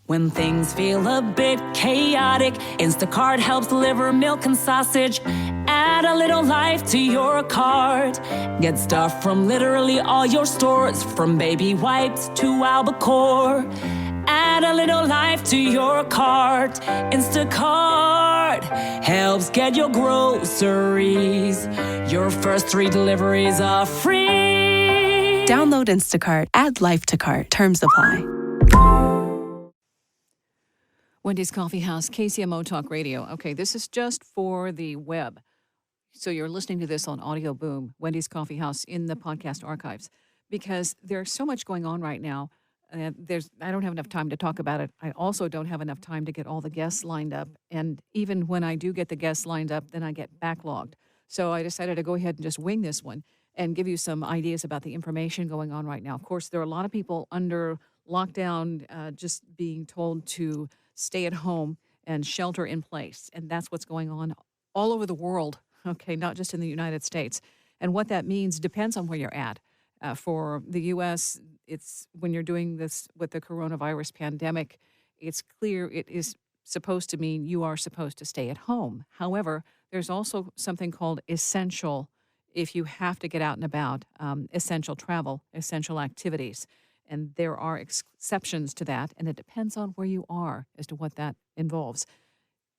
When things feel a bit chaotic, Instacart helps deliver milk and sausage. Add a little life to your cart. Get stuff from literally all your stores, from baby wipes to albacore. Add a little life to your cart. Instacart helps get your groceries. Your first 3 deliveries are free. Download Instacart. Add life to cart. Terms apply. Wendy's Coffee House, KCMO Talk Radio. Okay, this is just for the web. So you're listening to this on Audio Boom, Wendy's Coffee House in the podcast archives, because there's so much going on right now. I don't have enough time to talk about it. I also don't have enough time to get all the guests lined up. And even when I do get the guests lined up, then I get backlogged. So I decided to go ahead and just wing this one and give you some ideas about the information going on right now. Of course, there are a lot of people under lockdown just being told to stay at home and shelter in place. And that's what's going on all over the world, okay, not just in the United States. And what that means depends on where you're at. For the U.S., it's when you're doing this with the coronavirus pandemic, it's clear it is supposed to mean you are supposed to stay at home. However, there's also something called essential, if you have to get out and about, essential travel, essential activities. And there are exceptions to that, and it depends on where you are as to what that involves.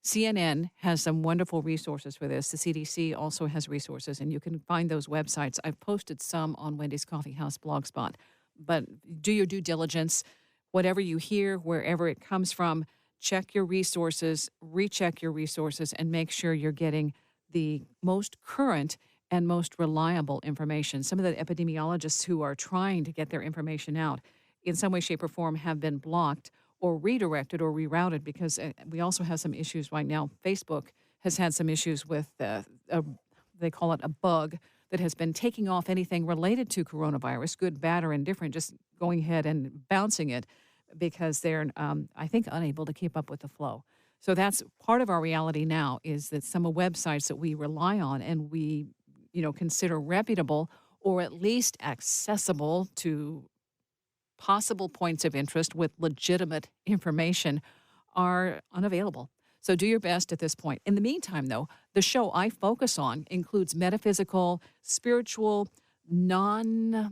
CNN has some wonderful resources for this. The CDC also has resources, and you can find those websites. I've posted some on Wendy's Coffee House Blogspot. But do your due diligence. Whatever you hear, wherever it comes from, check your resources, recheck your resources, and make sure you're getting the most current and most reliable information. Some of the epidemiologists who are trying to get their information out in some way, shape, or form have been blocked or redirected or rerouted, because we also have some issues right now. Facebook has had some issues with, they call it a bug, that has been taking off anything related to coronavirus, good, bad, or indifferent, just going ahead and bouncing it because they're, I think, unable to keep up with the flow. So that's part of our reality now, is that some of websites that we rely on and we consider reputable or at least accessible to possible points of interest with legitimate information are unavailable. So do your best at this point. In the meantime, though, the show I focus on includes metaphysical, spiritual, phenomena,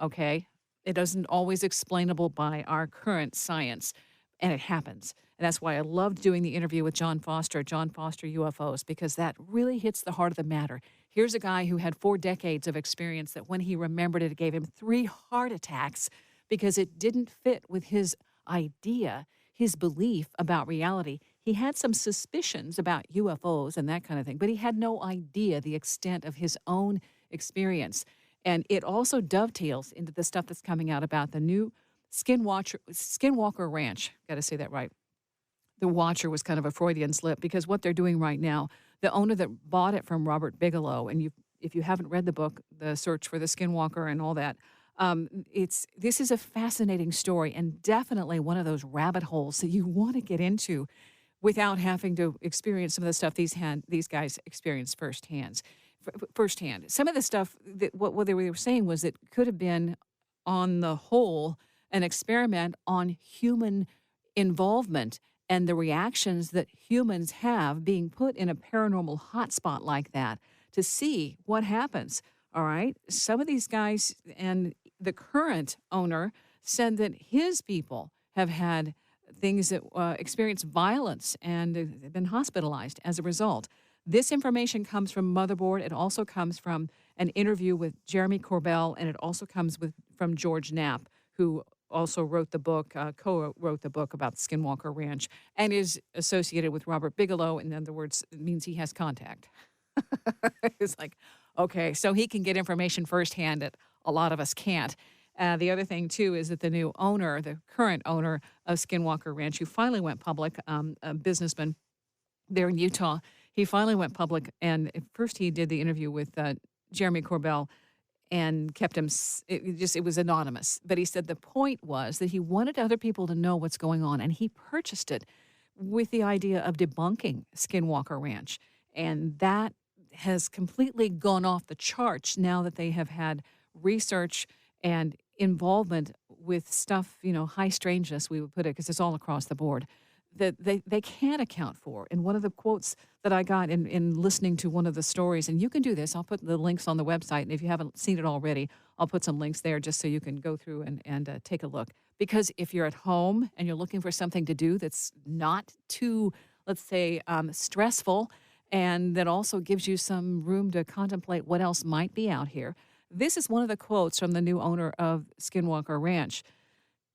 okay? It isn't always explainable by our current science, and it happens. And that's why I loved doing the interview with John Foster UFOs, because that really hits the heart of the matter. Here's a guy who had 4 decades of experience that when he remembered it gave him 3 heart attacks because it didn't fit with his idea, his belief about reality. He had some suspicions about UFOs and that kind of thing, but he had no idea the extent of his own experience. And it also dovetails into the stuff that's coming out about the new Skinwalker Ranch. Got to say that right. The Watcher was kind of a Freudian slip, because what they're doing right now, the owner that bought it from Robert Bigelow, and if you haven't read the book, The Search for the Skinwalker and all that, this is a fascinating story, and definitely one of those rabbit holes that you want to get into without having to experience some of the stuff these guys experienced firsthand. Some of the stuff that what they were saying was it could have been, on the whole, an experiment on human involvement and the reactions that humans have being put in a paranormal hotspot like that to see what happens. All right. Some of these guys, and the current owner said that his people have had things that experience violence and have been hospitalized as a result. This information comes from Motherboard. It also comes from an interview with Jeremy Corbell, and it also comes from George Knapp, who also co-wrote the book about Skinwalker Ranch and is associated with Robert Bigelow. In other words, it means he has contact. It's like, okay, so he can get information firsthand that a lot of us can't. The other thing, too, is that the new owner, the current owner of Skinwalker Ranch, who finally went public, a businessman there in Utah, he finally went public. And at first he did the interview with Jeremy Corbell and kept him, it was anonymous. But he said the point was that he wanted other people to know what's going on, and he purchased it with the idea of debunking Skinwalker Ranch. And that has completely gone off the charts now that they have had research and involvement with stuff, high strangeness, we would put it, because it's all across the board, that they can't account for. And one of the quotes that I got in listening to one of the stories, and you can do this, I'll put the links on the website, and if you haven't seen it already, I'll put some links there just so you can go through and take a look. Because if you're at home and you're looking for something to do that's not too, let's say, stressful, and that also gives you some room to contemplate what else might be out here, this is one of the quotes from the new owner of Skinwalker Ranch.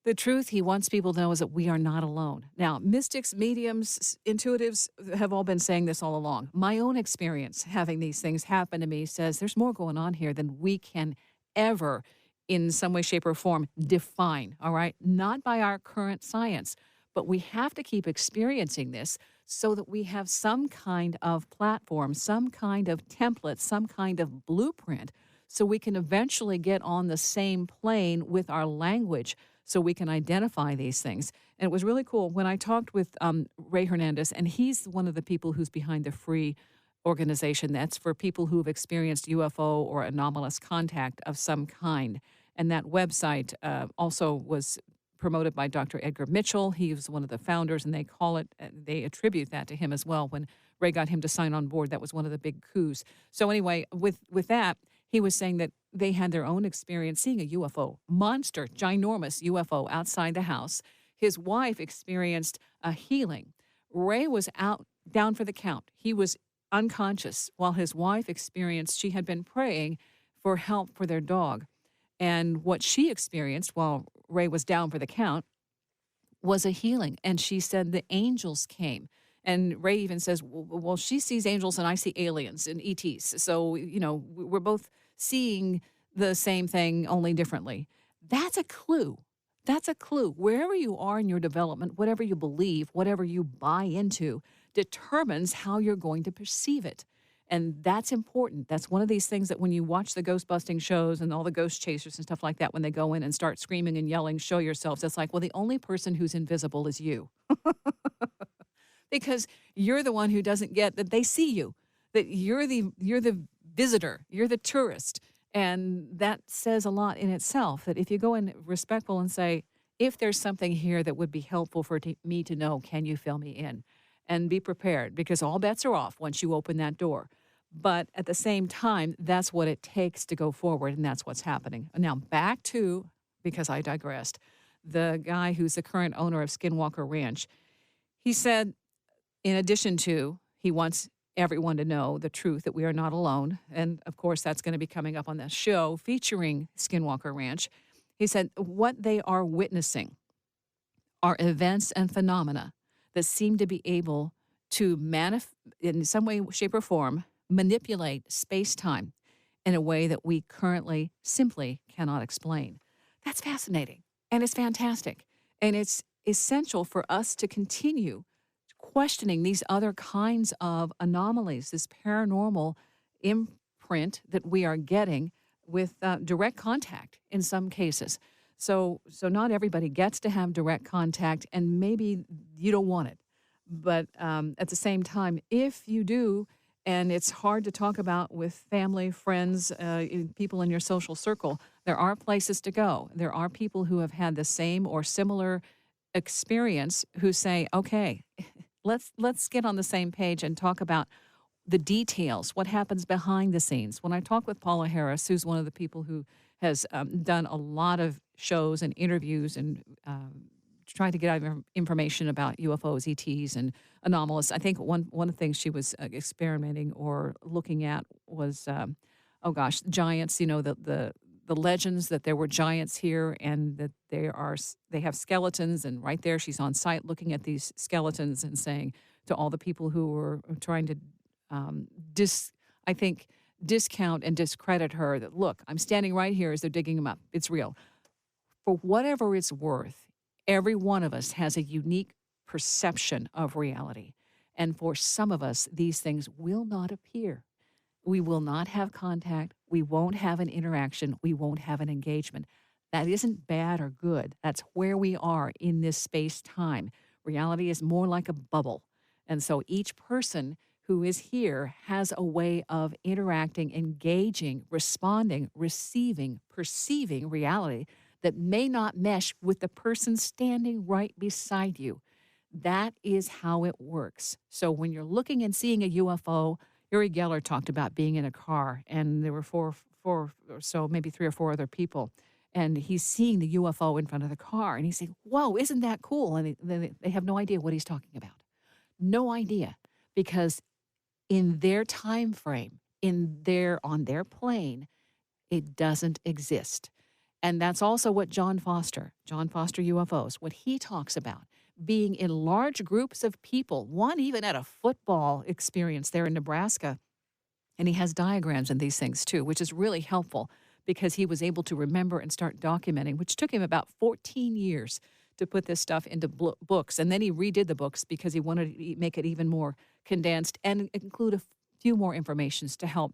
The truth he wants people to know is that we are not alone. Now, mystics, mediums, intuitives have all been saying this all along. My own experience having these things happen to me says there's more going on here than we can ever, in some way, shape, or form, define, all right? Not by our current science, but we have to keep experiencing this so that we have some kind of platform, some kind of template, some kind of blueprint, so we can eventually get on the same plane with our language so we can identify these things. And it was really cool when I talked with Ray Hernandez, and he's one of the people who's behind the free organization that's for people who've experienced UFO or anomalous contact of some kind. And that website also was promoted by Dr. Edgar Mitchell. He was one of the founders, and they attribute that to him as well. When Ray got him to sign on board, that was one of the big coups. So anyway, with that, he was saying that they had their own experience seeing a UFO, monster, ginormous UFO outside the house. His wife experienced a healing. Ray was down for the count. He was unconscious while his wife experienced, she had been praying for help for their dog. And what she experienced while Ray was down for the count was a healing. And she said the angels came. And Ray even says, well, she sees angels and I see aliens and ETs. So, we're both seeing the same thing, only differently. That's a clue. That's a clue. Wherever you are in your development, whatever you believe, whatever you buy into, determines how you're going to perceive it. And that's important. That's one of these things that when you watch the ghost busting shows and all the ghost chasers and stuff like that, when they go in and start screaming and yelling, show yourselves, it's like, well, the only person who's invisible is you. Because you're the one who doesn't get that they see you, that you're the visitor, you're the tourist. And that says a lot in itself, that if you go in respectful and say, if there's something here that would be helpful for me to know, can you fill me in? And be prepared, because all bets are off once you open that door. But at the same time, that's what it takes to go forward, and that's what's happening. Now, back to, because I digressed, the guy who's the current owner of Skinwalker Ranch. He said, in addition to, he wants everyone to know the truth, that we are not alone. And, of course, that's going to be coming up on the show featuring Skinwalker Ranch. He said, what they are witnessing are events and phenomena that seem to be able to, in some way, shape, or form, manipulate space-time in a way that we currently simply cannot explain. That's fascinating, and it's fantastic, and it's essential for us to continue questioning these other kinds of anomalies, this paranormal imprint that we are getting with direct contact in some cases. So not everybody gets to have direct contact, and maybe you don't want it. But at the same time, if you do, and it's hard to talk about with family, friends, people in your social circle, there are places to go. There are people who have had the same or similar experience who say, okay, let's get on the same page and talk about the details, what happens behind the scenes. When I talk with Paula Harris, who's one of the people who has done a lot of shows and interviews and tried to get out information about UFOs, ETs, and anomalous. I think one of the things she was experimenting or looking at was, giants. The legends that there were giants here, and that they have skeletons. And right there, she's on site looking at these skeletons and saying to all the people who were trying to discount and discredit her, that, look, I'm standing right here as they're digging them up. It's real. For whatever it's worth, every one of us has a unique perception of reality. And for some of us, these things will not appear. We will not have contact. We won't have an interaction. We won't have an engagement. That isn't bad or good. That's where we are in this space-time. Reality is more like a bubble. And so each person who is here has a way of interacting, engaging, responding, receiving, perceiving reality that may not mesh with the person standing right beside you. That is how it works. So when you're looking and seeing a UFO, Uri Geller talked about being in a car, and there were four or so, maybe 3 or 4 other people, and he's seeing the UFO in front of the car, and he's saying, "Whoa, isn't that cool?" And they have no idea what he's talking about, no idea, because in their time frame, on their plane, it doesn't exist. And that's also what John Foster UFOs, what he talks about, being in large groups of people, one even at a football experience there in Nebraska. And he has diagrams and these things too, which is really helpful because he was able to remember and start documenting, which took him about 14 years to put this stuff into books. And then he redid the books because he wanted to make it even more condensed and include a few more informations to help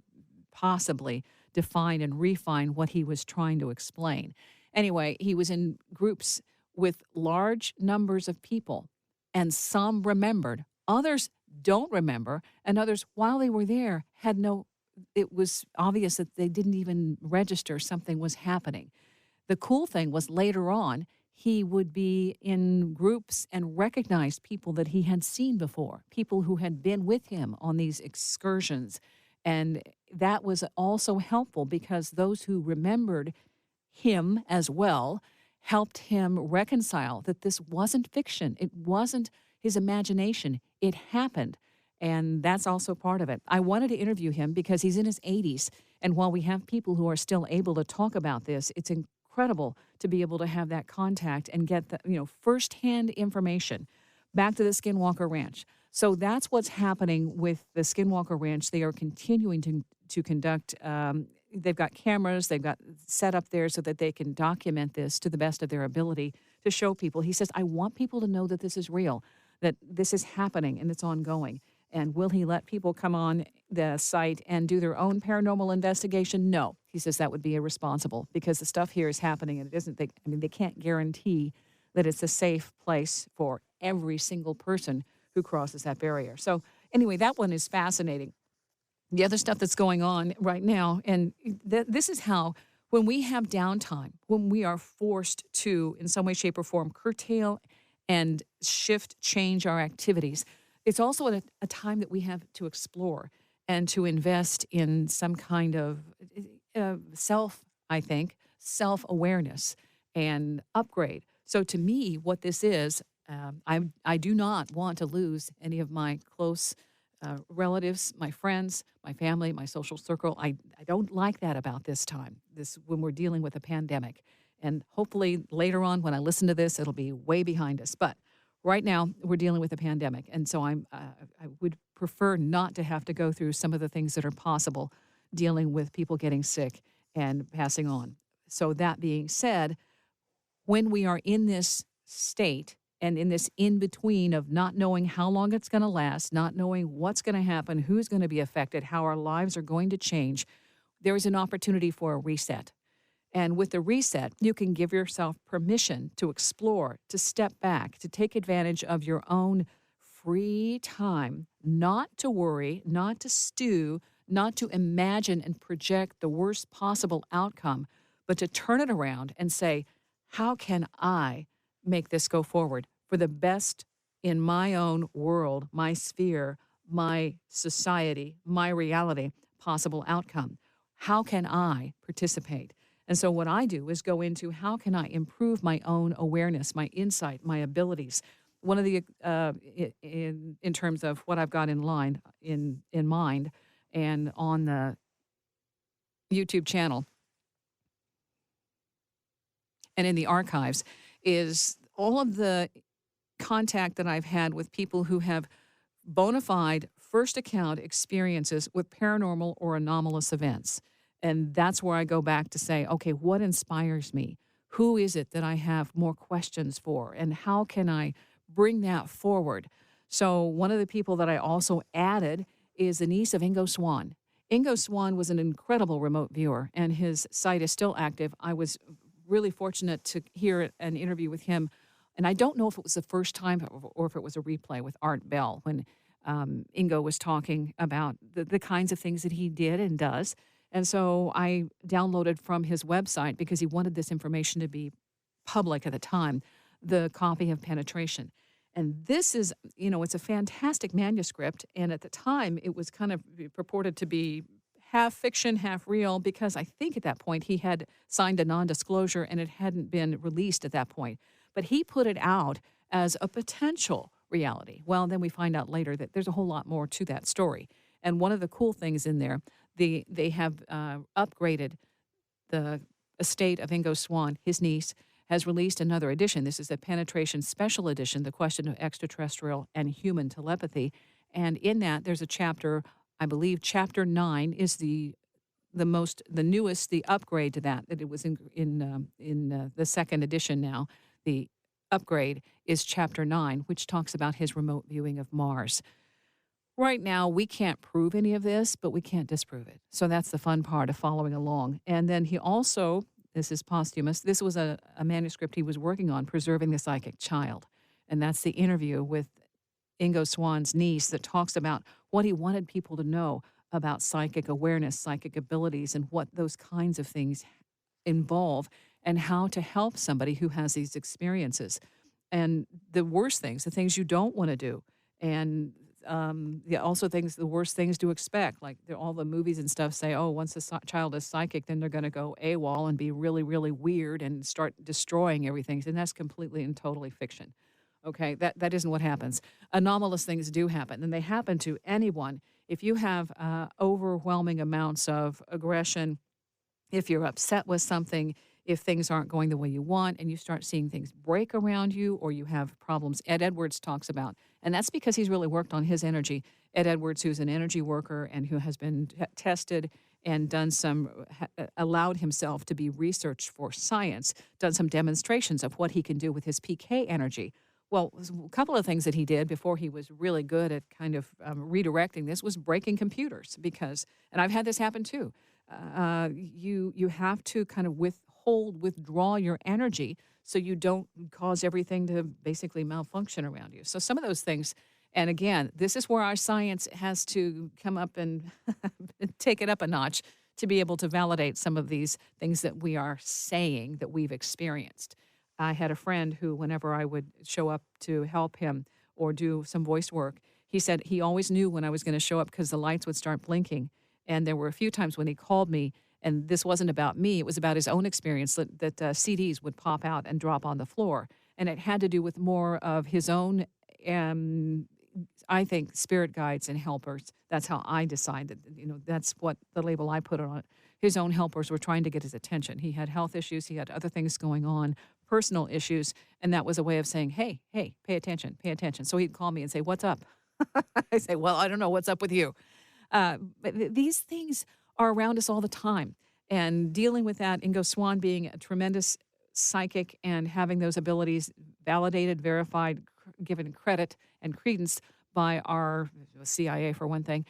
possibly define and refine what he was trying to explain. Anyway, he was in groups with large numbers of people, and some remembered, others don't remember, and others, while they were there, it was obvious that they didn't even register something was happening. The cool thing was later on, he would be in groups and recognize people that he had seen before, people who had been with him on these excursions. And that was also helpful because those who remembered him as well helped him reconcile that this wasn't fiction. It wasn't his imagination. It happened. And that's also part of it. I wanted to interview him because he's in his 80s. And while we have people who are still able to talk about this, it's incredible to be able to have that contact and get the firsthand information. Back to the Skinwalker Ranch. So that's what's happening with the Skinwalker Ranch. They are continuing to conduct. They've got cameras. They've got set up there so that they can document this to the best of their ability to show people. He says, "I want people to know that this is real, that this is happening and it's ongoing." And will he let people come on the site and do their own paranormal investigation? No. He says that would be irresponsible because the stuff here is happening and it isn't. They can't guarantee that it's a safe place for every single person who crosses that barrier. So anyway, that one is fascinating. The other stuff that's going on right now, and this is how, when we have downtime, when we are forced to, in some way, shape, or form, curtail and shift, change our activities, it's also a time that we have to explore and to invest in some kind of self-awareness and upgrade. So to me, what this is, I do not want to lose any of my close relatives, my friends, my family, my social circle. I don't like that about this time, when we're dealing with a pandemic. And hopefully later on when I listen to this, it'll be way behind us. But right now, we're dealing with a pandemic. And so I would prefer not to have to go through some of the things that are possible dealing with people getting sick and passing on. So that being said, when we are in this state and in this in-between of not knowing how long it's going to last, not knowing what's going to happen, who's going to be affected, how our lives are going to change, there is an opportunity for a reset. And with the reset, you can give yourself permission to explore, to step back, to take advantage of your own free time, not to worry, not to stew, not to imagine and project the worst possible outcome, but to turn it around and say, how can I make this go forward for the best in my own world, my sphere, my society, my reality, possible outcome? How can I participate? And so what I do is go into how can I improve my own awareness, my insight, my abilities. One of the, in terms of what I've got in mind and on the YouTube channel and in the archives is all of the contact that I've had with people who have bona fide first account experiences with paranormal or anomalous events. And that's where I go back to say, okay, what inspires me? Who is it that I have more questions for? And how can I bring that forward? So one of the people that I also added is the niece of Ingo Swann. Ingo Swann was an incredible remote viewer, and his site is still active. I was really fortunate to hear an interview with him, and I don't know if it was the first time or if it was a replay with Art Bell when Ingo was talking about the kinds of things that he did and does. And so I downloaded from his website, because he wanted this information to be public at the time, the copy of Penetration. And this is, it's a fantastic manuscript. And at the time, it was kind of purported to be half fiction, half real, because I think at that point he had signed a non-disclosure and it hadn't been released at that point. But he put it out as a potential reality. Well, then we find out later that there's a whole lot more to that story. And one of the cool things in there, they have upgraded the estate of Ingo Swann. His niece has released another edition. This is a Penetration Special Edition, The Question of Extraterrestrial and Human Telepathy. And in that, there's a chapter, I believe chapter 9 is the newest, the upgrade to that it was in the second edition now. The upgrade is chapter 9, which talks about his remote viewing of Mars. Right now, we can't prove any of this, but we can't disprove it. So that's the fun part of following along. And then he also, this is posthumous, this was a manuscript he was working on, Preserving the Psychic Child. And that's the interview with Ingo Swann's niece that talks about what he wanted people to know about psychic awareness, psychic abilities, and what those kinds of things involve, and how to help somebody who has these experiences. And the worst things, the things you don't want to do. And also the worst things to expect, like all the movies and stuff say, oh, once a child is psychic, then they're going to go AWOL and be really, really weird and start destroying everything. And that's completely and totally fiction. Okay, that isn't what happens. Anomalous things do happen, and they happen to anyone. If you have overwhelming amounts of aggression, if you're upset with something, if things aren't going the way you want, and you start seeing things break around you, or you have problems Ed Edwards talks about. And that's because he's really worked on his energy. Ed Edwards, who's an energy worker and who has been tested and done allowed himself to be researched for science, done some demonstrations of what he can do with his PK energy. Well, a couple of things that he did before he was really good at kind of redirecting this was breaking computers, because, and I've had this happen too, you have to kind of withdraw your energy so you don't cause everything to basically malfunction around you. So some of those things, and again, this is where our science has to come up and take it up a notch to be able to validate some of these things that we are saying that we've experienced. I had a friend who, whenever I would show up to help him or do some voice work, he said he always knew when I was going to show up because the lights would start blinking. And there were a few times when he called me, and this wasn't about me, it was about his own experience, that CDs would pop out and drop on the floor. And it had to do with more of his own, I think, spirit guides and helpers. That's how I decided, that's what the label I put on it. His own helpers were trying to get his attention. He had health issues, he had other things going on, personal issues, and that was a way of saying, hey, pay attention, pay attention. So he'd call me and say, what's up? I say, well, I don't know, what's up with you? But these things are around us all the time. And dealing with that, Ingo Swann being a tremendous psychic and having those abilities validated, verified, given credit and credence by our CIA, for one thing,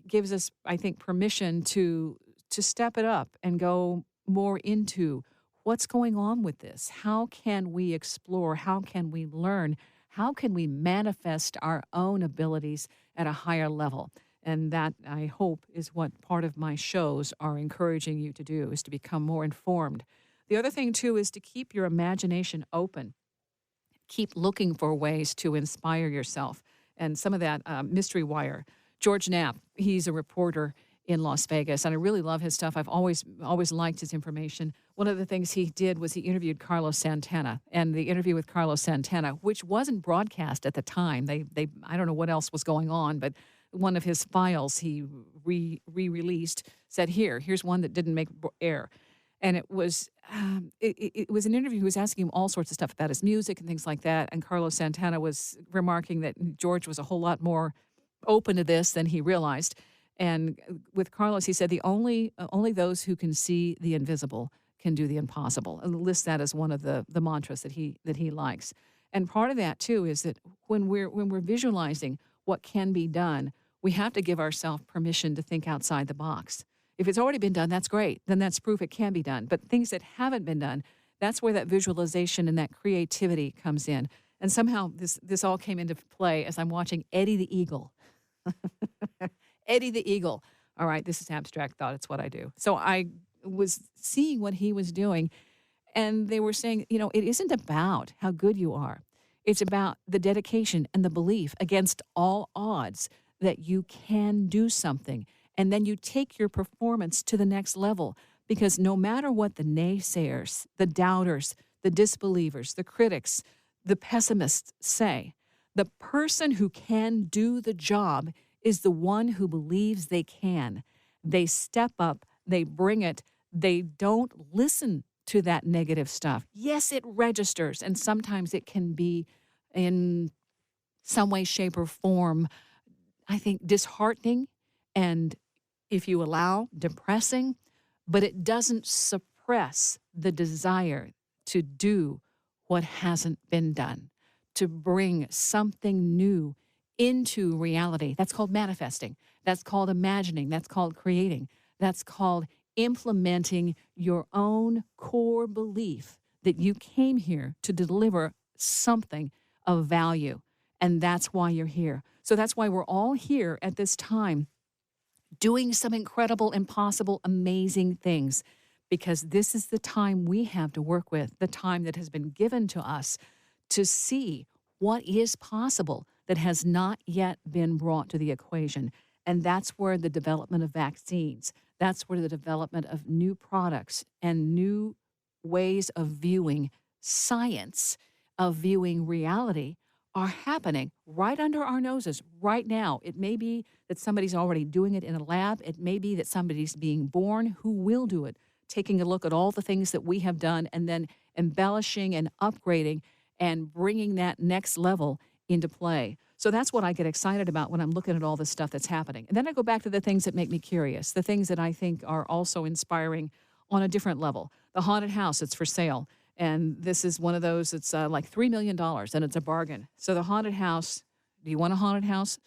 gives us, I think, permission to step it up and go more into what's going on with this. How can we explore? How can we learn? How can we manifest our own abilities at a higher level? And that, I hope, is what part of my shows are encouraging you to do, is to become more informed. The other thing, too, is to keep your imagination open. Keep looking for ways to inspire yourself. And some of that, Mystery Wire. George Knapp, he's a reporter in Las Vegas, and I really love his stuff. I've always liked his information. One of the things he did was he interviewed Carlos Santana, and the interview with Carlos Santana, which wasn't broadcast at the time. They I don't know what else was going on, but one of his files he re-released said, here's one that didn't make air. And it was it was an interview. He was asking him all sorts of stuff about his music and things like that. And Carlos Santana was remarking that George was a whole lot more open to this than he realized. And with Carlos, he said, only those who can see the invisible can do the impossible, and lists that as one of the mantras that he likes. And part of that too is that when we're visualizing what can be done, we have to give ourselves permission to think outside the box. If it's already been done, that's great. Then that's proof it can be done. But things that haven't been done, that's where that visualization and that creativity comes in. And somehow this all came into play as I'm watching Eddie the Eagle. Eddie the Eagle All right, this is abstract thought. It's what I do. So I was seeing what he was doing, and they were saying, it isn't about how good you are. It's about the dedication and the belief against all odds that you can do something. And then you take your performance to the next level because no matter what the naysayers, the doubters, the disbelievers, the critics, the pessimists say, the person who can do the job is the one who believes they can. They step up, they bring it, they don't listen to that negative stuff. Yes, it registers, and sometimes it can be in some way, shape, or form, I think, disheartening and, if you allow, depressing, but it doesn't suppress the desire to do what hasn't been done, to bring something new into reality. That's called manifesting. That's called imagining. That's called creating. That's called implementing your own core belief that you came here to deliver something of value. And that's why you're here. So that's why we're all here at this time doing some incredible, impossible, amazing things, because this is the time we have to work with, the time that has been given to us to see what is possible that has not yet been brought to the equation. And that's where the development of vaccines, that's where the development of new products and new ways of viewing science, of viewing reality, are happening right under our noses right now. It may be that somebody's already doing it in a lab. It may be that somebody's being born who will do it, taking a look at all the things that we have done and then embellishing and upgrading and bringing that next level into play. So that's what I get excited about when I'm looking at all this stuff that's happening. And then I go back to the things that make me curious, the things that I think are also inspiring on a different level. The haunted house that's for sale. And this is one of those, it's like $3 million, and it's a bargain. So the haunted house, do you want a haunted house?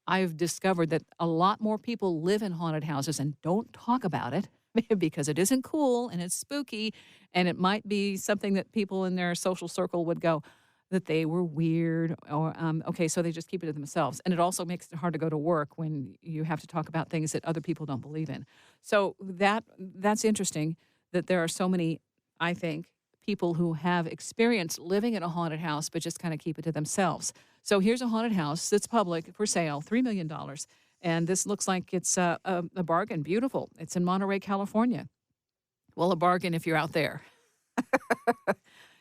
I've discovered that a lot more people live in haunted houses and don't talk about it because it isn't cool and it's spooky, and it might be something that people in their social circle would go that they were weird or, okay, so they just keep it to themselves. And it also makes it hard to go to work when you have to talk about things that other people don't believe in. So that's interesting that there are so many, I think, people who have experience living in a haunted house but just kind of keep it to themselves. So here's a haunted house that's public for sale, $3 million. And this looks like it's a bargain. Beautiful. It's in Monterey, California. Well, a bargain if you're out there.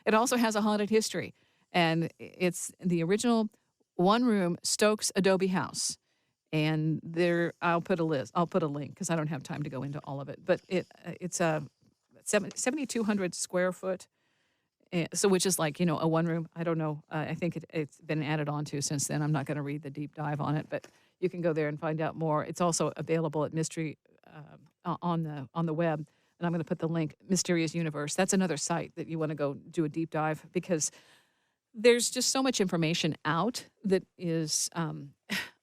It also has a haunted history. And it's the original one-room Stokes Adobe house. And there, I'll put a link because I don't have time to go into all of it. But it's a 7,200 square foot, so which is like, a one room. I don't know. I think it's been added on to since then. I'm not going to read the deep dive on it, but you can go there and find out more. It's also available at Mystery on the web, and I'm going to put the link, Mysterious Universe. That's another site that you want to go do a deep dive because there's just so much information out that is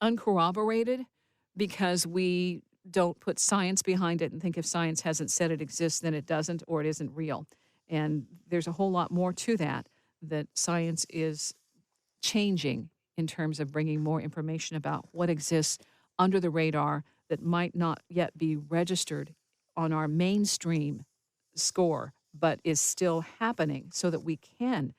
uncorroborated because we don't put science behind it and think if science hasn't said it exists, then it doesn't or it isn't real. And there's a whole lot more to that science is changing in terms of bringing more information about what exists under the radar that might not yet be registered on our mainstream score, but is still happening so that we can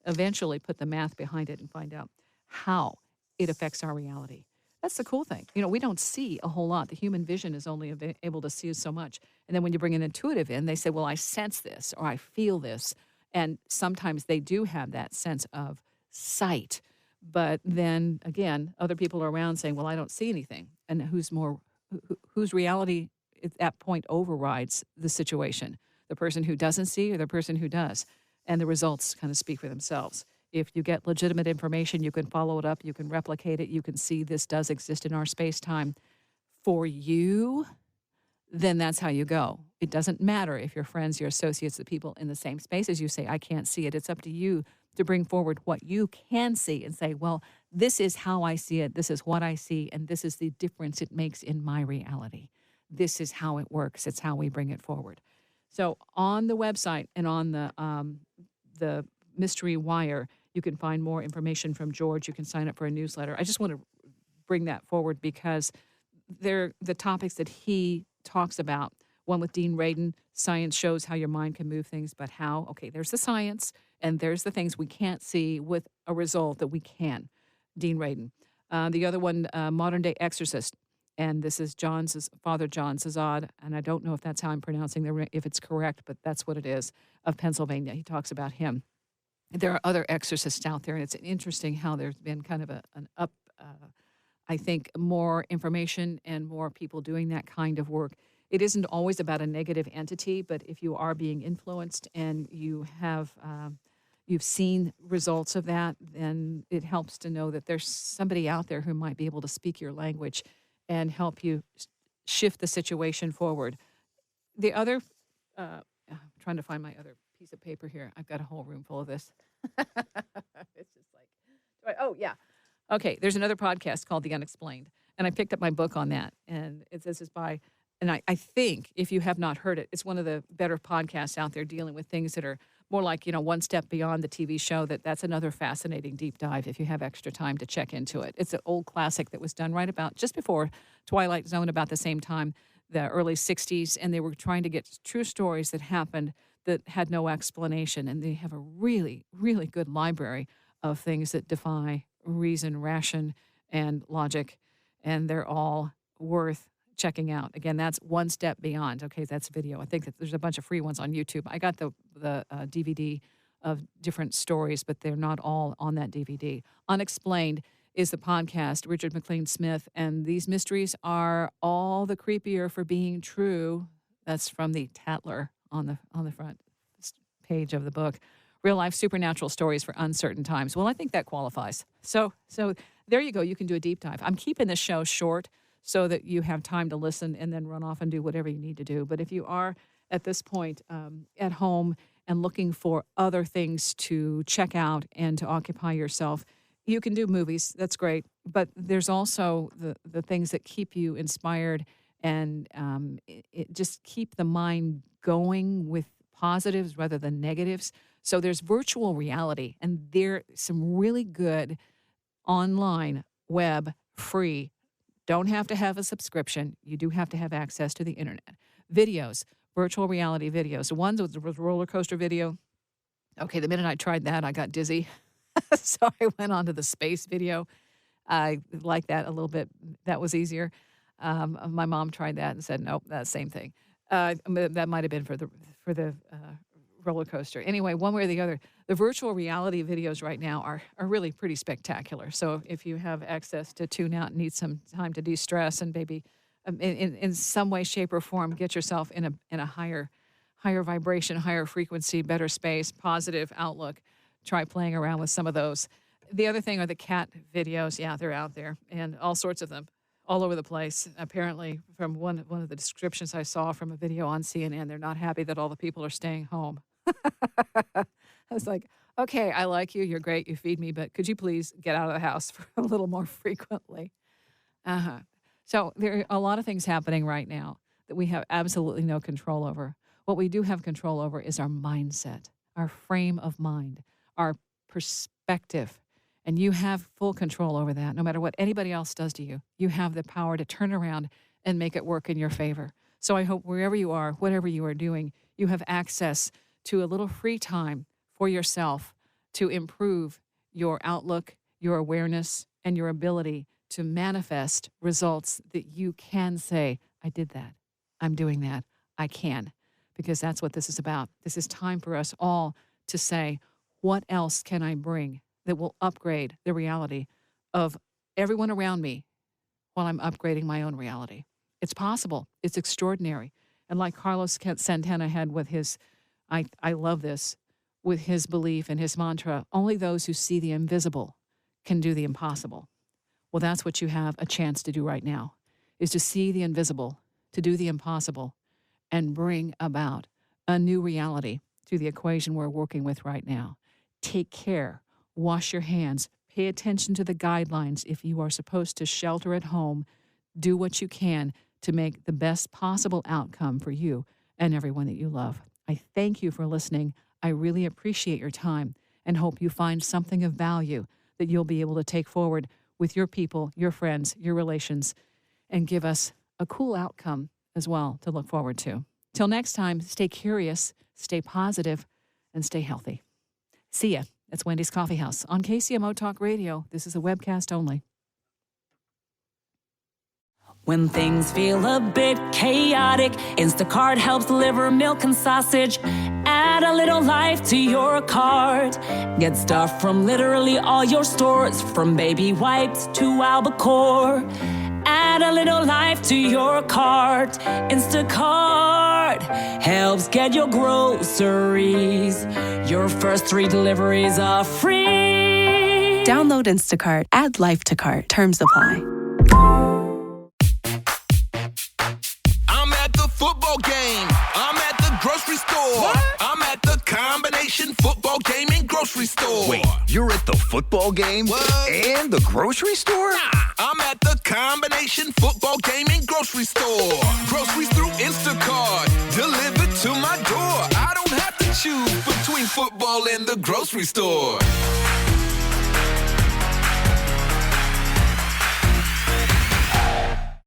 eventually put the math behind it and find out how it affects our reality. That's the cool thing. We don't see a whole lot. The human vision is only able to see so much. And then when you bring an intuitive in, they say, well, I sense this or I feel this. And sometimes they do have that sense of sight. But then again, other people are around saying, well, I don't see anything. And whose reality at that point overrides the situation? The person who doesn't see or the person who does? And the results kind of speak for themselves. If you get legitimate information, you can follow it up, you can replicate it, you can see this does exist in our space-time for you, then that's how you go. It doesn't matter if your friends, your associates, the people in the same space as you say, I can't see it. It's up to you to bring forward what you can see and say, well, this is how I see it, this is what I see, and this is the difference it makes in my reality. This is how it works. It's how we bring it forward. So on the website and on the Mystery Wire, you can find more information from George. You can sign up for a newsletter. I just want to bring that forward because they're the topics that he talks about. One with Dean Radin, science shows how your mind can move things, but how? Okay, there's the science, and there's the things we can't see with a result that we can. Dean Radin. The other one, Modern Day Exorcist, and this is Father John Zazad, and I don't know if that's how I'm pronouncing if it's correct, but that's what it is, of Pennsylvania. He talks about him. There are other exorcists out there, and it's interesting how there's been kind of an up, I think, more information and more people doing that kind of work. It isn't always about a negative entity, but if you are being influenced and you have you've seen results of that, then it helps to know that there's somebody out there who might be able to speak your language and help you shift the situation forward. The other, I'm trying to find my other piece of paper here. I've got a whole room full of this. It's just like, oh, yeah. Okay, there's another podcast called The Unexplained, and I picked up my book on that, and this is by, and I think, if you have not heard it, it's one of the better podcasts out there dealing with things that are more like, one step beyond the TV show. That's another fascinating deep dive if you have extra time to check into it. It's an old classic that was done right about just before Twilight Zone, about the same time, the early 60s, and they were trying to get true stories that happened that had no explanation, and they have a really, really good library of things that defy reason, ration, and logic, and they're all worth checking out. Again, that's One Step Beyond. Okay, that's video. I think that there's a bunch of free ones on YouTube. I got the DVD of different stories, but they're not all on that DVD. Unexplained is the podcast, Richard McLean Smith, and these mysteries are all the creepier for being true. That's from the Tatler on the front page of the book. Real life supernatural stories for uncertain times. Well, I think that qualifies. So there you go. You can do a deep dive. I'm keeping this show short so that you have time to listen and then run off and do whatever you need to do. But if you are at this point at home and looking for other things to check out and to occupy yourself, you can do movies. That's great. But there's also the things that keep you inspired and it just keep the mind going with positives rather than negatives. So there's virtual reality, and there's some really good online, web, free. Don't have to have a subscription. You do have to have access to the internet. Videos, virtual reality videos. One was a roller coaster video. Okay, the minute I tried that, I got dizzy. So I went on to the space video. I like that a little bit. That was easier. My mom tried that and said, nope, that's the same thing. That might have been for the roller coaster. Anyway, one way or the other, the virtual reality videos right now are really pretty spectacular. So if you have access to tune out and need some time to de-stress and maybe in some way, shape, or form, get yourself in a higher vibration, higher frequency, better space, positive outlook, try playing around with some of those. The other thing are the cat videos. Yeah, they're out there, and all sorts of them, all over the place. Apparently, from one of the descriptions I saw from a video on CNN, they're not happy that all the people are staying home. I was like, okay, I like you. You're great. You feed me, but could you please get out of the house for a little more frequently? So there are a lot of things happening right now that we have absolutely no control over. What we do have control over is our mindset, our frame of mind, our perspective. And you have full control over that. No matter what anybody else does to you, you have the power to turn around and make it work in your favor. So I hope wherever you are, whatever you are doing, you have access to a little free time for yourself to improve your outlook, your awareness, and your ability to manifest results that you can say, I did that. I'm doing that. I can. Because that's what this is about. This is time for us all to say, what else can I bring that will upgrade the reality of everyone around me while I'm upgrading my own reality? It's possible. It's extraordinary. And like Carlos Santana had with his, I love this, with his belief and his mantra, only those who see the invisible can do the impossible. Well, that's what you have a chance to do right now, is to see the invisible, to do the impossible, and bring about a new reality to the equation we're working with right now. Take care. Wash your hands. Pay attention to the guidelines. If you are supposed to shelter at home, do what you can to make the best possible outcome for you and everyone that you love. I thank you for listening. I really appreciate your time and hope you find something of value that you'll be able to take forward with your people, your friends, your relations, and give us a cool outcome as well to look forward to. Till next time, stay curious, stay positive, and stay healthy. See ya. It's Wendy's Coffee House on KCMO Talk Radio. This is a webcast only. When things feel a bit chaotic, Instacart helps deliver milk and sausage. Add a little life to your cart. Get stuff from literally all your stores, from baby wipes to albacore. Add a little life to your cart. Instacart helps get your groceries. Your first 3 deliveries are free. Download Instacart. Add life to cart. Terms apply. I'm at the football game. I'm at the grocery store. What? I'm at the combination football game and grocery store. Wait, you're at the football game What? and the grocery store? Nah, I'm at the combination football game and grocery store. Groceries through Instacart, delivered to my door. I don't have to choose between football and the grocery store.